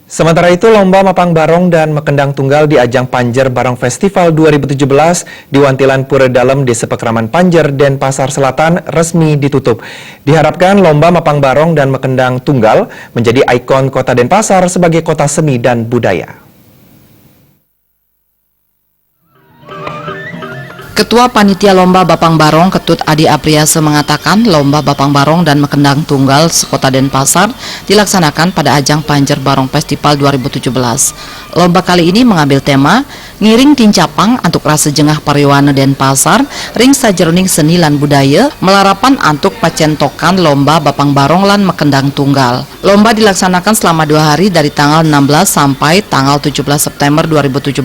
Sementara itu, Lomba Mapang Barong dan Mekendang Tunggal di ajang Panjer Barong Festival 2017 di Wantilan Pura Dalem, Desa Pekraman Panjer, Denpasar Selatan resmi ditutup. Diharapkan Lomba Mapang Barong dan Mekendang Tunggal menjadi ikon kota Denpasar sebagai kota seni dan budaya. Ketua Panitia Lomba Bapang Barong Ketut Adi Apriase mengatakan Lomba Bapang Barong dan Mekendang Tunggal sekota Denpasar dilaksanakan pada ajang Panjer Barong Festival 2017. Lomba kali ini mengambil tema Ngiring Tincapang Antuk Rasa Jengah Pariwana Denpasar, Ring Sajeroning Seni lan Budaya, melarapan antuk pacentokan Lomba Bapang Barong lan Mekendang Tunggal. Lomba dilaksanakan selama 2 hari dari tanggal 16 sampai tanggal 17 September 2017.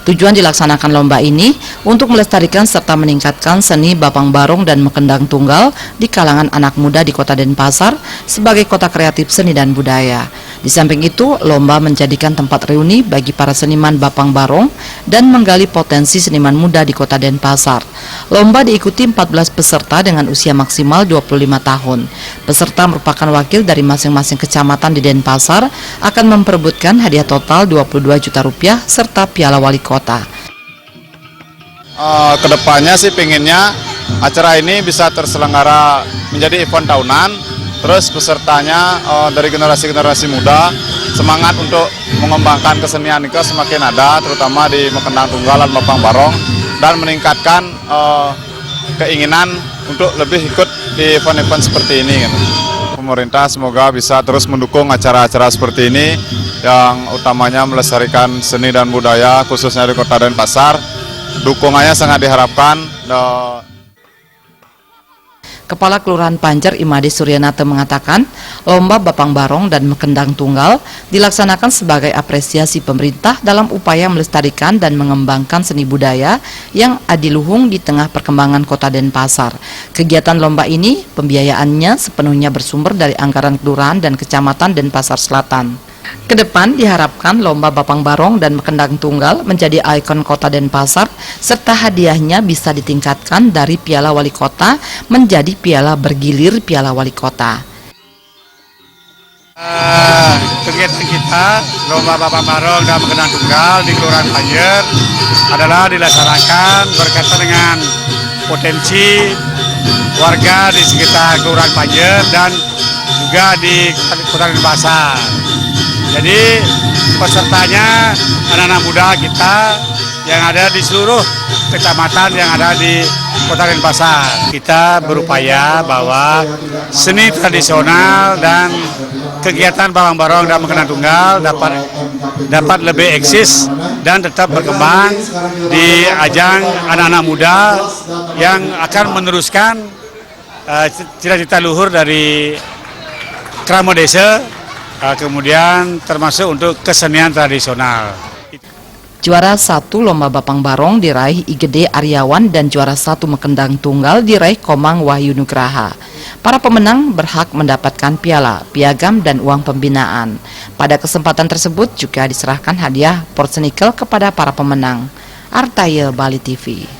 Tujuan dilaksanakan lomba ini untuk melestarikan serta meningkatkan seni Bapang Barong dan Mekendang Tunggal di kalangan anak muda di kota Denpasar sebagai kota kreatif seni dan budaya. Di samping itu, lomba menjadikan tempat reuni bagi para seniman Bapang Barong dan menggali potensi seniman muda di kota Denpasar. Lomba diikuti 14 peserta dengan usia maksimal 25 tahun. Peserta merupakan wakil dari masing-masing kecamatan di Denpasar, akan memperebutkan hadiah total 22 juta rupiah serta piala wali kota. Kedepannya sih pengennya acara ini bisa terselenggara menjadi event tahunan, terus pesertanya dari generasi-generasi muda semangat untuk mengembangkan kesenian itu semakin ada, terutama di Mekendang Tunggal dan Bapang Barong, dan meningkatkan keinginan untuk lebih ikut di event-event seperti ini. Pemerintah semoga bisa terus mendukung acara-acara seperti ini yang utamanya melestarikan seni dan budaya khususnya di kota Denpasar. Dukungannya sangat diharapkan. Kepala Kelurahan Panjer Imade Suryanata mengatakan, Lomba Bapang Barong dan Mekendang Tunggal dilaksanakan sebagai apresiasi pemerintah dalam upaya melestarikan dan mengembangkan seni budaya yang adiluhung di tengah perkembangan kota Denpasar. Kegiatan lomba ini pembiayaannya sepenuhnya bersumber dari anggaran kelurahan dan kecamatan Denpasar Selatan. Kedepan diharapkan Lomba Bapang Barong dan Mekendang Tunggal menjadi ikon kota Denpasar serta hadiahnya bisa ditingkatkan dari piala wali kota menjadi piala bergilir piala wali kota. Kegiatan kita Lomba Bapang Barong dan Mekendang Tunggal di Kelurahan Panjer adalah dilaksanakan berkaitan dengan potensi warga di sekitar Kelurahan Panjer dan juga di kota Denpasar. Jadi pesertanya anak-anak muda kita yang ada di seluruh kecamatan yang ada di kota Denpasar. Kita berupaya bahwa seni tradisional dan kegiatan Bapang Barong dan Mekendang Tunggal dapat lebih eksis dan tetap berkembang di ajang anak-anak muda yang akan meneruskan cita-cita luhur dari Krama Desa, kemudian termasuk untuk kesenian tradisional. Juara 1 Lomba Bapang Barong diraih Igede Aryawan dan juara 1 Mekendang Tunggal diraih Komang Wahyu Nugraha. Para pemenang berhak mendapatkan piala, piagam, dan uang pembinaan. Pada kesempatan tersebut juga diserahkan hadiah Porsche Nikel kepada para pemenang. Artaya Bali TV.